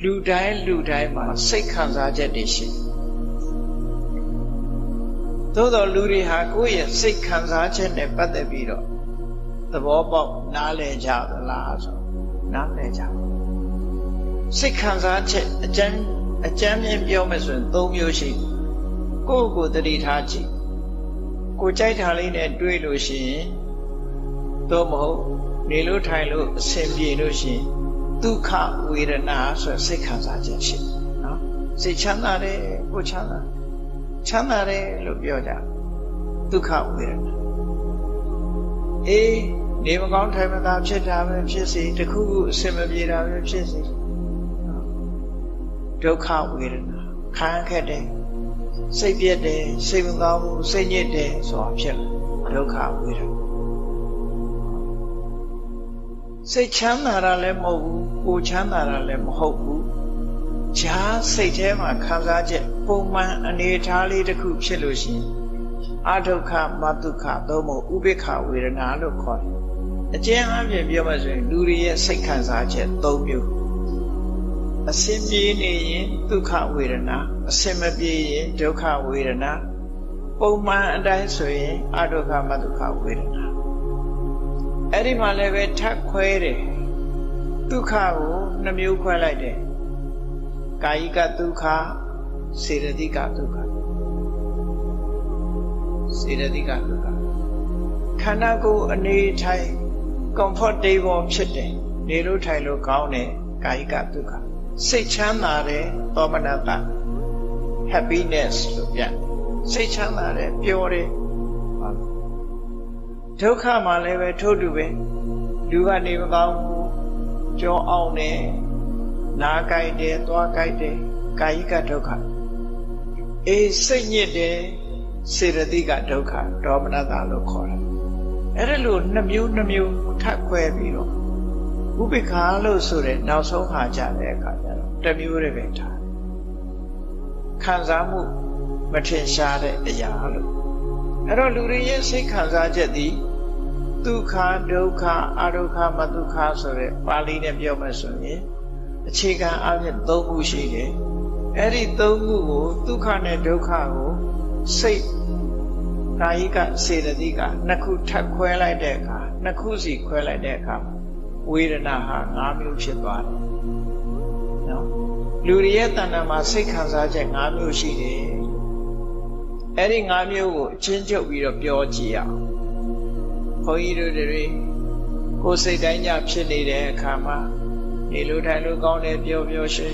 လူတိုင်းမှာစိတ်ခံစားချက်တွေရှိသို့တော်လူတွေဟာကိုယ့်ရဲ့စိတ်ခံစားချက်နဲ့ပတ်သက်ပြီးတော့သဘောပေါက်နားလည်ကြသလားဆိုနားလည်ကြစိတ်ခံစားချက်အကျမ်းမြင်ပြောမယ်ဆိုရင်၃မျိုးရှိကိုယ့်ကိုယ်တတိထားကြည့်ကိုကြိုက်တာလေးနဲ့တွေးလို့ရှိရင်သို့မဟုတ်နေလို့ထိုင်လို့အဆင်ပြေလို့ရှိရင်ဒုက္ခဝေဒနာဆိုစိတ်ခံစားချက်ရှိနော်စိတ်ချမ်းသာတယ်ကိုချမ်းသာတယ်လို့ပြောကြဒုက္ခဝေဒနာအေးနေမကောင်းထိုင်မသာဖြစ်တာပဲဖြစ်စီတခုခုအဆင်မပြေတာပဲဖြစ်စီဒုက္ခဝေဒနာခံခက်တယ်စိတ်ပြည့်တယ်စိတ်မကောင်းဘူးစိတ်ညစ်တယ်ဆိုတာဖြစ်လာဒုက္ခဝေဒနာစိတ်ချမ်းသာတာလည်းမဟုတ်ဘူးကိုချမ်းသာတာလည်းမဟုတ်ဘူးဈာစိတ်ထဲမှာခံစားချက်ပုံမှန်အနေအထားလေးတစ်ခုဖြစ်လို့ရှိရင်အဒုက္ခမဒုက္ခသို့မဟုတ်ဥပိ္ပခဝေဒနာလို့ခေါ်တယ်အကျဉ်းအားဖြင့်ပြောမှဆိုရင်လူတွေရဲ့စိတ်ခံစားချက်၃မျိုးအစင်ပြေနေရင်ဒုက္ခဝေဒနာအစင်မပြေရင်ဒုက္ခဝေဒနာပုံမှန်အတိုင်းဆိုရင်အဒုက္ခမဒုက္ခဝေဒနာအဲ့ဒီမှာလည်းပဲထပ်ခွဲတယ်ဒုက္ခကိုနှမျိုးခွဲလိုက်တယ်ကာယိကဒုက္ခစေတသိကဒုက္ခစေတသိကဒုက္ခခန္ဓာကိုယ်အနေထိုင် comfortable ဖြစ်တယ်နေလို့ထိုင်လို့ကောင်းတယ်ကာယိကဒုက္ခစိတ်ချမ်းသာတယ်သောမနတ happiness လို့ပြန်စိတ်ချမ်းသာတယ်ပျော်တယ်ဒုက္ခမှာလည်းပဲထို့တူပဲလူကနေမကောင်းဘူးကြောအောင်တယ်နားကြိုက်တယ်သွားကြိုက်တယ်ကာယိကဒုက္ခအေးစိတ်ညစ်တယ်စေတသိကဒုက္ခဒေါမနတလို့ခေါ်တယ်အဲ့ဒါလို့နှမျိုးထပ်ခွဲပြီးတော့ဥပိ္ပခာလို့ဆိုတဲ့နောက်ဆုံးဟာကြတဲ့အခါကျတော့တစ်မျိုးတည်းပဲထားခံစားမှုမထင်ရှားတဲ့အရာလို့အဲ့တော့လူတွေရဲ့စိတ်ခံစားချက်သည်ဒုက္ခဒုက္ခအဒုက္ခမဒုက္ခဆိုတဲ့ပါဠိနဲ့ပြောမယ်ဆိုရင်အခြေခံအပြင်၃ခုရှိတယ်အဲ့ဒီ၃ခုကိုဒုက္ခနဲ့ဒုက္ခကိုစိတ်ကာယိကစေတသိကနှစ်ခုထပ်ခွဲလိုက်တဲ့အခါနှစ်ခုစီခွဲလိုက်တဲ့အခါဝေဒနာဟာ၅မျိုးဖြစ်သွားတယ်နော်လူတွေရဲ့တဏ္ဍာမှာစိတ်ခံစားချက်၅မျိုးရှိတယ်အဲ့ဒီ၅မျိုးကိုအချင်းချုပ်ပြီးတော့ပြောကြည့်အောင်ဘုန်းကြီးတို့တွေကိုယ်စိတ်တိုင်းညဖြစ်နေတဲ့အခါမှာနေလို့ထိုင်လို့ကောင်းတယ်ပျော်ပျော်ရွှင်